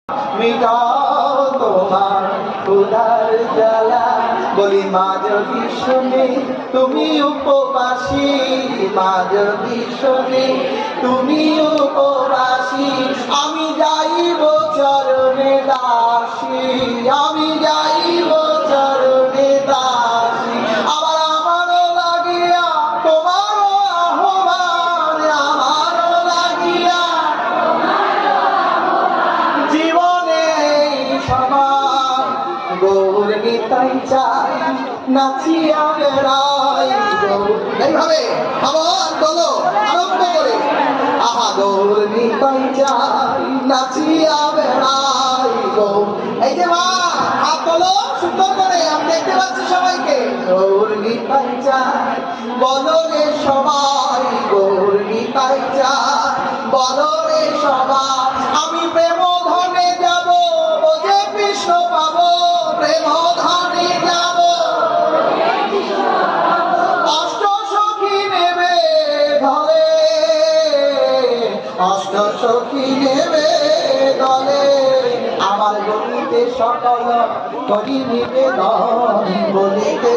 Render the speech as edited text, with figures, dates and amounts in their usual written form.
মিটাও তোমার ক্ষুধার জ্বালা। বলি মা যদি শুনে তুমি উপবাসী, মা যদি শুনে তুমি উপবাসী, আমি যাইব চরণে দাসী, আমি যাইব চরণে দাসী। আবার আমারও লাগিয়া তোমারও আহ্বান, আমারও লাগিয়া জীবনে সমান গৌর নিতাই চাই, নাচিয়া বেড়াই গৌর। এইভাবে আবার বলো আরম্ভ করে, আহা গৌর নিতাই চাই, নাচিয়া বেড়াই গৌর। এই যে মা হাত বলো সুন্দর করে, আমি দেখতে পাচ্ছি সবাইকে। গৌর নিতাই চাই বলো রে সবাই, গৌর নিতাই চাই বলো রে সবাই। আমি প্রেম ধনে যাব, ও যে কৃষ্ণ পাবো, প্রেম ধনে যাব। অষ্ট সখী নেবে ধরে, অষ্ট সখী নেবে দলে, আমার গলিতে সকল করি নিবেদন, বলিতে